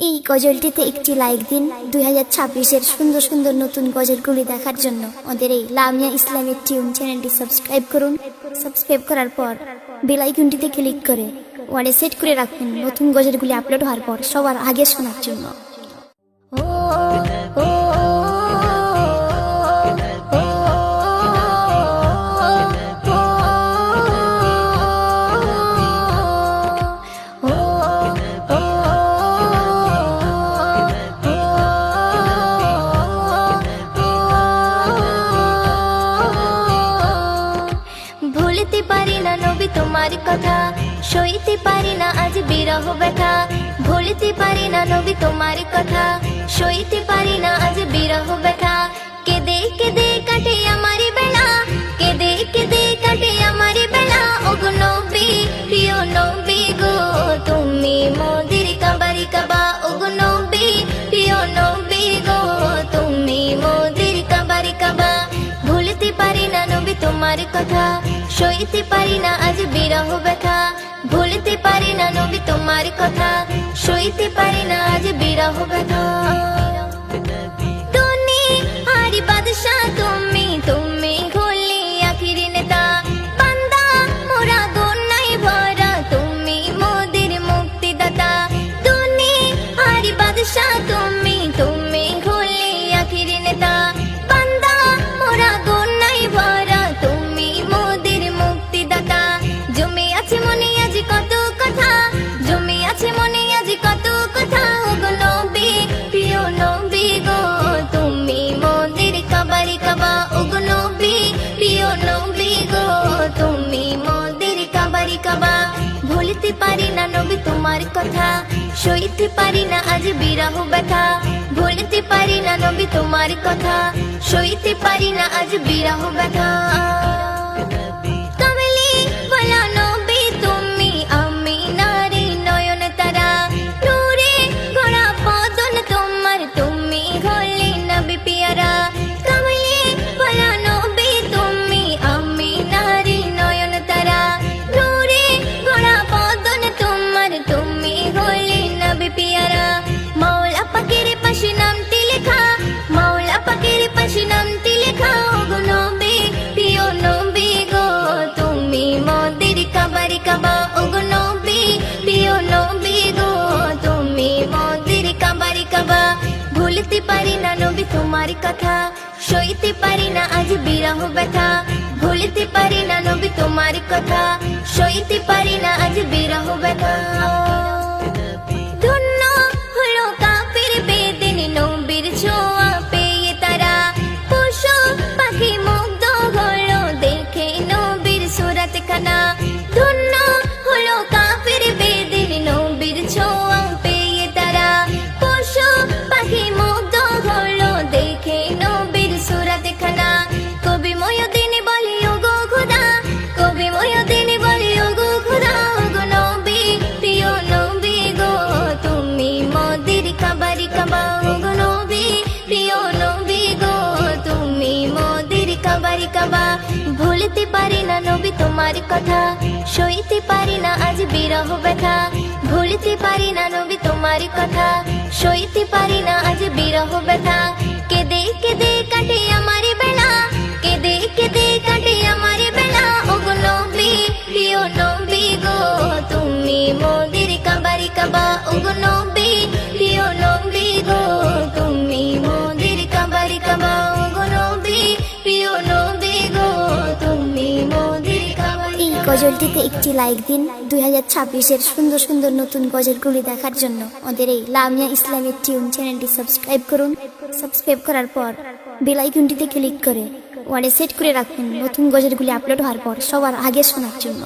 এই গজলটিতে একটি লাইক দিন। 2026-এর সুন্দর সুন্দর নতুন গজলগুলি দেখার জন্য আমাদের এই লামিয়া ইসলামিক টিউন চ্যানেলটি সাবস্ক্রাইব করুন। সাবস্ক্রাইব করার পর বেল আইকনটিতে ক্লিক করে ওয়ালে সেট করে রাখুন নতুন গজলগুলি আপলোড হওয়ার পর সবার আগে শোনার জন্য। ভুলতে পারি না নবী তোমার কথা, সইতে পারি না আজ বিরহ ব্যথা। ভুলতে পারি না নবী তোমার কথা, সইতে পারি না আজ বিরহ ব্যথা। কেঁদে কেঁদে কাটে আমার বেলা, কেঁদে কেঁদে কাটে আমার বেলা। ওগো নবী, প্রিয় নবী গো, তুমি মোদের কাবারি কাবা। ওগো নবী, প্রিয় নবী গো, তুমি মোদের কাবারি কাবা। ভুলতে পারি না নবী তোমার কথা, সইতে পারি না আজ বিরহ ব্যথা। ভুলতে পারি না নবী তোমার কথা, সইতে পারি না আজ বিরহ ব্যথা। তুমি হারি বাদশা, তুমি তুমি হলে আখির নেতা। বান্দা মোরা গুনায় ভরা, তুমি মোদের মুক্তিদাতা। তুমি হারি বাদশা, তুমি তুমি হলে আখির নেতা। বান্দা মোরা গুনায় ভরা, তুমি মোদের মুক্তিদাতা। জমি আছে মনে আজ কত কথা, জমি আছে মনে আজ কত কথা। ওগো নবী, প্রিয় নবী গো, তুমি মোদের কাবারি কাবা। ওগো নবী, প্রিয় নবী গো, তুমি মোদের কাবারি কাবা। ভুলতে পারি না নবী তোমার কথা, সইতে পারি না আজ বিরহ ব্যথা। ভুলতে পারি না নবী তোমার কথা, সইতে পারি না আজ বিরহ ব্যথা। কমলি বলা নবী তুমি, আমি নারী নয়ন তারা। নূরে গড়া বদন তোমার, তুমি হলে নবী পিয়ারা। কমলি বলা নবী তুমি, আমি নারী নয়ন তারা। নূরে গড়া বদন তোমার, তুমি হলে নবী পিয়ারা। মাওলা পাকের পাশে নামটি লেখা, মাওলা পাকের পাশে নামটি লেখা। ওগো নবী, প্রিয় নবী গো, তুমি মোদের কাবারি কাবা। ওগো নবী, প্রিয় নবী গো, তুমি মোদের কাবারি কাবা। ভুলতে পারি না নবী তোমার কথা, সইতে পারি না আজ বিরহ ব্যথা। ভুলতে পারি না নবী তোমার কথা, সইতে পারি না আজ বিরহ ব্যথা। ধন্য হলো কাফির বেদিন নবীর ছোঁয়া পেয়ে তারা। পশু পাখি মুগ্ধ হলো দেখে নবীর সুরাত খানা। ধন্য হলো কাফির বেদিন নবীর ছোঁয়া পেয়ে তারা। পশু পাখি মুগ্ধ হলো দেখে নবীর সুরাত খানা। কবি ময়দিন বলে ওগো খোদা, কবি ময়দিন বলে ওগো খোদা। ওগো নবী, প্রিয় নবী গো, তুমি মোদের কাবারি কাবা। ওগো নবী, প্রিয় নবী গো, তুমি মোদের কাবারি কাবা। ভুলতে পারি না নবী তোমার কথা, সইতে পারি না আজ বিরহ ব্যথা। ভুলতে পারি না নবী তোমার কথা, সইতে পারি না আজ বিরহ ব্যথা। কেঁদে কেঁদে কাটে আমার বেলা, কেঁদে কেঁদে কাটে আমার বেলা। ওগো নবী, প্রিয় নবী গো, তুমি মোদের কাবারি কাবা। ওগো নবী, প্রিয় নবী গো, তুমি মোদের কাবারি কাবা। ওগো নবী, প্রিয় নবী গো, তুমি মোদের কাবারি এই গজলটিতে একটি লাইক দিন। 2026-এর সুন্দর সুন্দর নতুন গজলগুলি দেখার জন্য আমাদের এই লামিয়া ইসলামিক টিউন চ্যানেলটি সাবস্ক্রাইব করুন। সাবস্ক্রাইব করার পর বেল আইকনটিতে ক্লিক করে ওয়ালে সেট করে রাখুন নতুন গজলগুলি আপলোড হওয়ার পর সবার আগে শোনার জন্য।